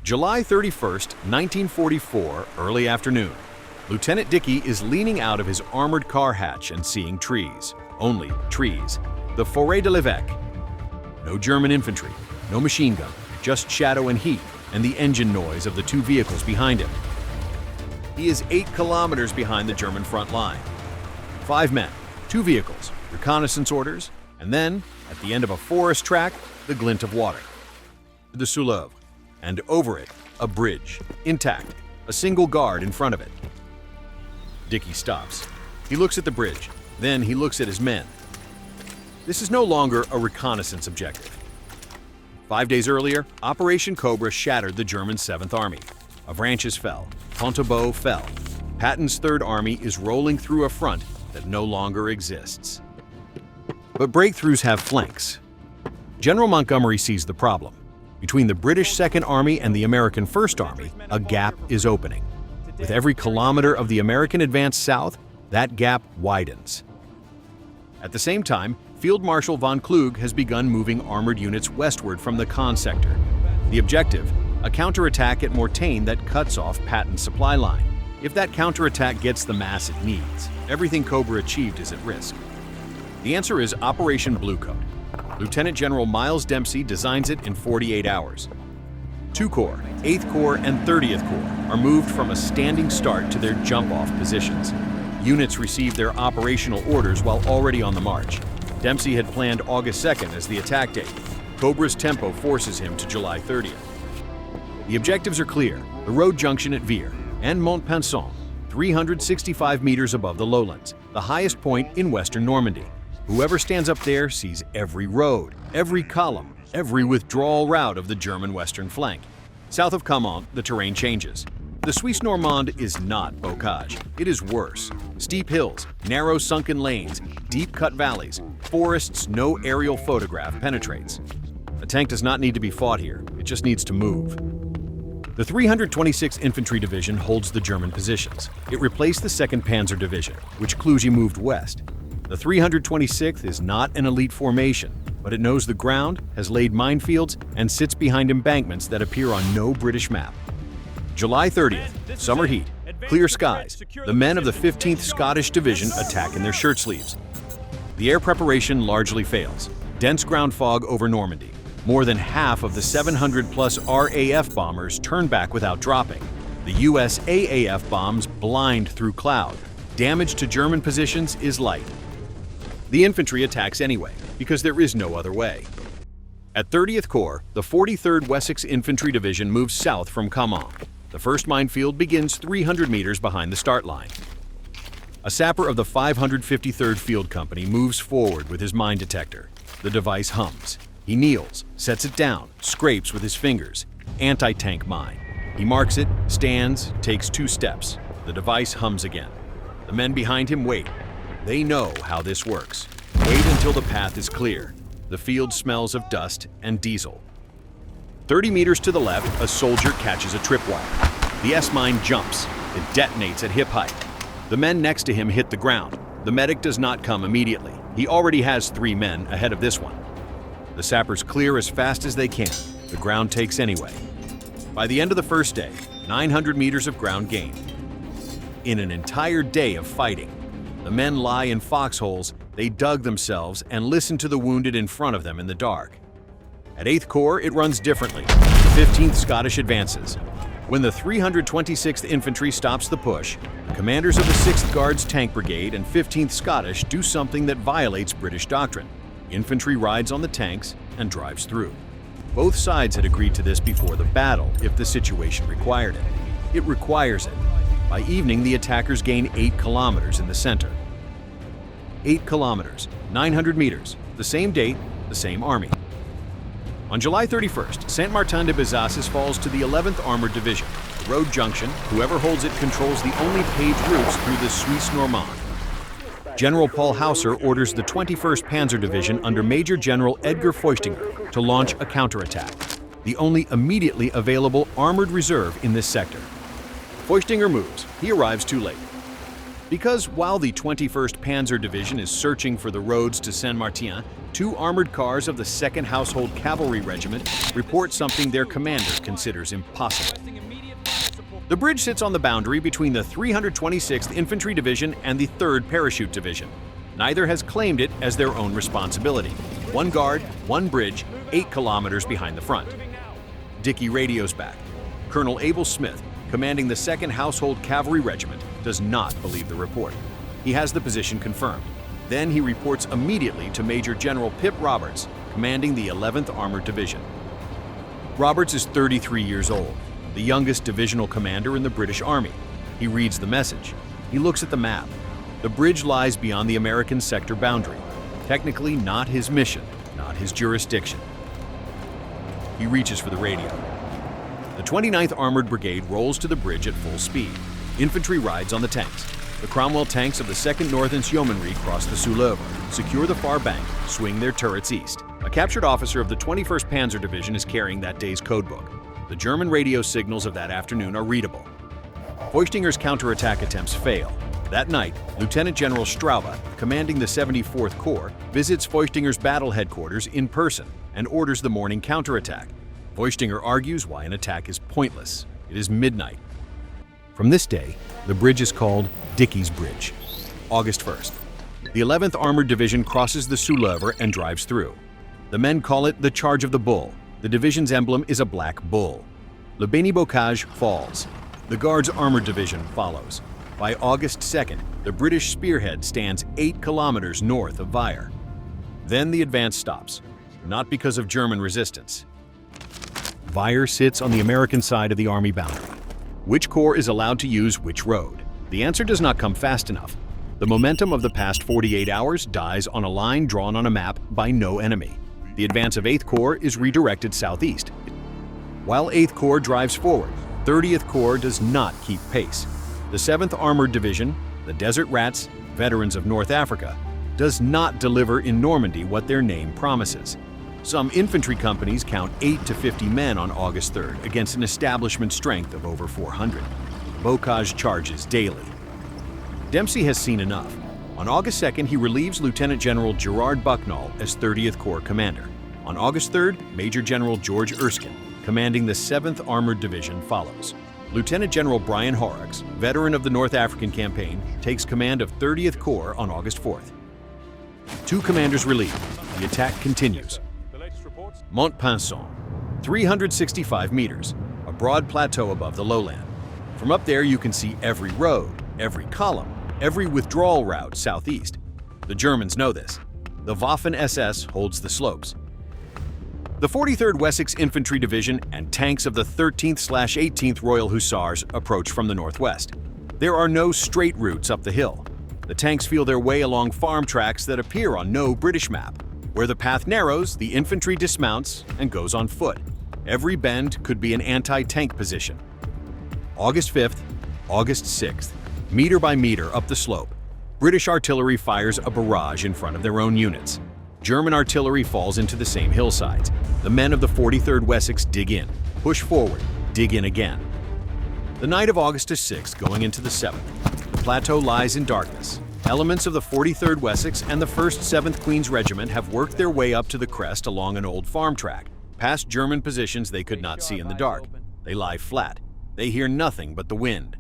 July 31st, 1944, early afternoon. Lieutenant Dickie is leaning out of his armored car hatch and seeing trees. Only trees. The Forêt de l'Évêque. No German infantry, no machine gun, just shadow and heat, and the engine noise of the two vehicles behind him. He is 8 kilometers behind the German front line. 5 men, 2 vehicles, reconnaissance orders, and then, at the end of a forest track, the glint of water. The Souleuvre, and over it, a bridge, intact, a single guard in front of it. Dickie stops. He looks at the bridge, then he looks at his men. This is no longer a reconnaissance objective. 5 days earlier, Operation Cobra shattered the German 7th Army. Avranches fell, Pontaubault fell. Patton's 3rd Army is rolling through a front that no longer exists. But breakthroughs have flanks. General Montgomery sees the problem. Between the British 2nd Army and the American 1st Army, a gap is opening. With every kilometer of the American advance south, that gap widens. At the same time, Field Marshal von Kluge has begun moving armored units westward from the Caen sector. The objective? A counterattack at Mortain that cuts off Patton's supply line. If that counterattack gets the mass it needs, everything Cobra achieved is at risk. The answer is Operation Bluecoat. Lieutenant General Miles Dempsey designs it in 48 hours. 2 Corps, 8th Corps, and 30th Corps are moved from a standing start to their jump-off positions. Units receive their operational orders while already on the march. Dempsey had planned August 2nd as the attack date. Cobra's tempo forces him to July 30th. The objectives are clear: the road junction at Vire and Mont Pinçon, 365 meters above the lowlands, the highest point in western Normandy. Whoever stands up there sees every road, every column, every withdrawal route of the German western flank. South of Caen, the terrain changes. The Suisse Normande is not bocage. It is worse. Steep hills, narrow sunken lanes, deep-cut valleys, forests no aerial photograph penetrates. A tank does not need to be fought here. It just needs to move. The 326th Infantry Division holds the German positions. It replaced the 2nd Panzer Division, which Kluge moved west. The 326th is not an elite formation, but it knows the ground, has laid minefields, and sits behind embankments that appear on no British map. July 30th, summer heat, clear skies. The men of the 15th Scottish Division attack in their shirt sleeves. The air preparation largely fails. Dense ground fog over Normandy. More than half of the 700-plus RAF bombers turn back without dropping. The US AAF bombs blind through cloud. Damage to German positions is light. The infantry attacks anyway, because there is no other way. At 30th Corps, the 43rd Wessex Infantry Division moves south from Caen. The first minefield begins 300 meters behind the start line. A sapper of the 553rd Field Company moves forward with his mine detector. The device hums. He kneels, sets it down, scrapes with his fingers. Anti-tank mine. He marks it, stands, takes 2 steps. The device hums again. The men behind him wait. They know how this works. Wait until the path is clear. The field smells of dust and diesel. 30 meters to the left, a soldier catches a tripwire. The S-mine jumps. It detonates at hip height. The men next to him hit the ground. The medic does not come immediately. He already has 3 men ahead of this one. The sappers clear as fast as they can. The ground takes anyway. By the end of the first day, 900 meters of ground gained. In an entire day of fighting, the men lie in foxholes, they dug themselves, and listen to the wounded in front of them in the dark. At 8th Corps, it runs differently. The 15th Scottish advances. When the 326th Infantry stops the push, the commanders of the 6th Guards Tank Brigade and 15th Scottish do something that violates British doctrine. Infantry rides on the tanks and drives through. Both sides had agreed to this before the battle if the situation required it. It requires it. By evening, the attackers gain 8 kilometers in the center. 8 kilometers, 900 meters, the same date, the same army. On July 31st, Saint-Martin-de-Bezasses falls to the 11th Armored Division. The road junction, whoever holds it controls the only paved routes through the Suisse Normande. General Paul Hauser orders the 21st Panzer Division under Major General Edgar Feuchtinger to launch a counterattack, the only immediately available armored reserve in this sector. Feuchtinger moves. He arrives too late. Because while the 21st Panzer Division is searching for the roads to Saint-Martin, two armored cars of the 2nd Household Cavalry Regiment report something their commander considers impossible. The bridge sits on the boundary between the 326th Infantry Division and the 3rd Parachute Division. Neither has claimed it as their own responsibility. One guard, one bridge, 8 kilometers behind the front. Dickie radios back. Colonel Abel Smith, commanding the 2nd Household Cavalry Regiment, does not believe the report. He has the position confirmed. Then he reports immediately to Major General Pip Roberts, commanding the 11th Armored Division. Roberts is 33 years old, the youngest divisional commander in the British Army. He reads the message. He looks at the map. The bridge lies beyond the American sector boundary. Technically not his mission, not his jurisdiction. He reaches for the radio. The 29th Armored Brigade rolls to the bridge at full speed. Infantry rides on the tanks. The Cromwell tanks of the 2nd Northern Yeomanry cross the Souleuvre, secure the far bank, swing their turrets east. A captured officer of the 21st Panzer Division is carrying that day's codebook. The German radio signals of that afternoon are readable. Feuchtinger's counterattack attempts fail. That night, Lieutenant General Straube, commanding the 74th Corps, visits Feuchtinger's battle headquarters in person and orders the morning counterattack. Feuchtinger argues why an attack is pointless. It is midnight. From this day, the bridge is called Dickie's Bridge. August 1st. The 11th Armored Division crosses the Souleuvre and drives through. The men call it the Charge of the Bull. The division's emblem is a black bull. Le Béni-Bocage falls. The Guards Armored Division follows. By August 2nd, the British spearhead stands 8 kilometers north of Vire. Then the advance stops, not because of German resistance. Vire sits on the American side of the Army boundary. Which corps is allowed to use which road? The answer does not come fast enough. The momentum of the past 48 hours dies on a line drawn on a map by no enemy. The advance of 8th Corps is redirected southeast. While 8th Corps drives forward, 30th Corps does not keep pace. The 7th Armored Division, the Desert Rats, veterans of North Africa, does not deliver in Normandy what their name promises. Some infantry companies count 8 to 50 men on August 3rd against an establishment strength of over 400. Bocage charges daily. Dempsey has seen enough. On August 2nd, he relieves Lieutenant General Gerard Bucknall as 30th Corps commander. On August 3rd, Major General George Erskine, commanding the 7th Armored Division, follows. Lieutenant General Brian Horrocks, veteran of the North African Campaign, takes command of 30th Corps on August 4th. 2 commanders relieved. The attack continues. Mont Pinçon, 365 meters, a broad plateau above the lowland. From up there you can see every road, every column, every withdrawal route southeast. The Germans know this. The Waffen-SS holds the slopes. The 43rd Wessex Infantry Division and tanks of the 13th/18th Royal Hussars approach from the northwest. There are no straight routes up the hill. The tanks feel their way along farm tracks that appear on no British map. Where the path narrows, the infantry dismounts and goes on foot. Every bend could be an anti-tank position. August 5th, August 6th, meter by meter up the slope, British artillery fires a barrage in front of their own units. German artillery falls into the same hillsides. The men of the 43rd Wessex dig in, push forward, dig in again. The night of August 6th going into the 7th, the plateau lies in darkness. Elements of the 43rd Wessex and the 1st 7th Queen's Regiment have worked their way up to the crest along an old farm track, past German positions they could not see in the dark. They lie flat. They hear nothing but the wind.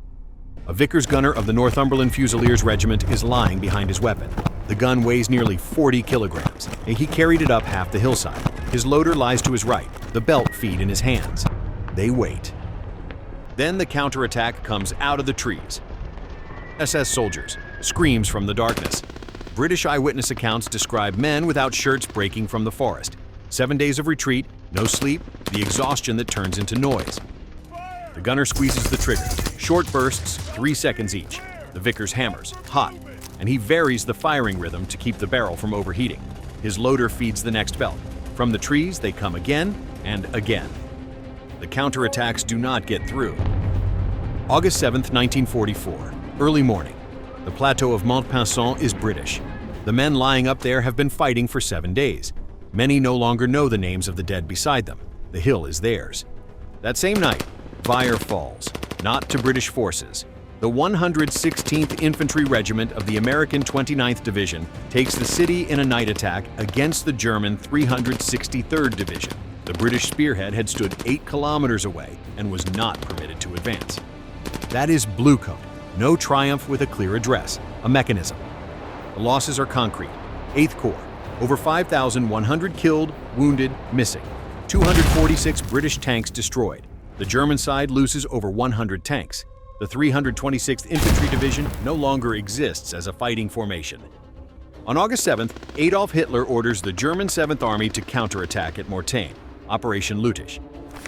A Vickers gunner of the Northumberland Fusiliers Regiment is lying behind his weapon. The gun weighs nearly 40 kilograms, and he carried it up half the hillside. His loader lies to his right, the belt feed in his hands. They wait. Then the counterattack comes out of the trees. SS soldiers, screams from the darkness. British eyewitness accounts describe men without shirts breaking from the forest. 7 days of retreat, no sleep, the exhaustion that turns into noise. The gunner squeezes the trigger. Short bursts, 3 seconds each. The Vickers hammers, hot, and he varies the firing rhythm to keep the barrel from overheating. His loader feeds the next belt. From the trees, they come again and again. The counterattacks do not get through. August 7th, 1944, early morning. The plateau of Mont Pinçon is British. The men lying up there have been fighting for 7 days. Many no longer know the names of the dead beside them. The hill is theirs. That same night, Vire falls, not to British forces, The 116th Infantry Regiment of the American 29th Division takes the city in a night attack against the German 363rd Division. The British spearhead had stood 8 kilometers away and was not permitted to advance. That is Bluecoat, no triumph with a clear address, a mechanism. The losses are concrete. 8th Corps, over 5,100 killed, wounded, missing. 246 British tanks destroyed. The German side loses over 100 tanks. The 326th Infantry Division no longer exists as a fighting formation. On August 7th, Adolf Hitler orders the German 7th Army to counterattack at Mortain, Operation Lüttich.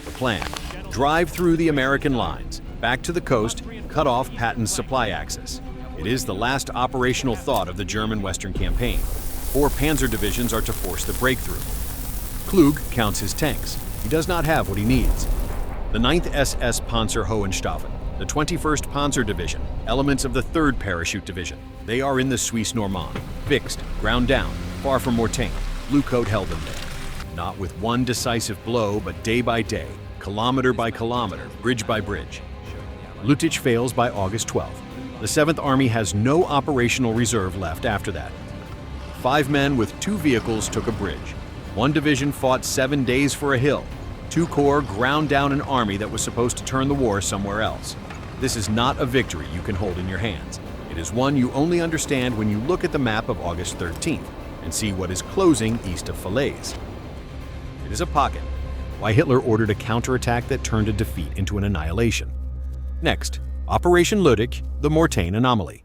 The plan: drive through the American lines, back to the coast, cut off Patton's supply access. It is the last operational thought of the German Western Campaign. 4 panzer divisions are to force the breakthrough. Klug counts his tanks. He does not have what he needs. The 9th SS Panzer Hohenstaufen, the 21st Panzer Division, elements of the 3rd Parachute Division. They are in the Suisse Normande, fixed, ground down, far from Mortain. Bluecoat held them there. Not with one decisive blow, but day by day, kilometer by kilometer, bridge by bridge. Lüttich fails by August 12th. The 7th Army has no operational reserve left after that. 5 men with 2 vehicles took a bridge. 1 division fought 7 days for a hill. 2 corps ground down an army that was supposed to turn the war somewhere else. This is not a victory you can hold in your hands. It is one you only understand when you look at the map of August 13th and see what is closing east of Falaise. It is a pocket. Why Hitler ordered a counterattack that turned a defeat into an annihilation. Next, Operation Lüttich, the Mortain anomaly.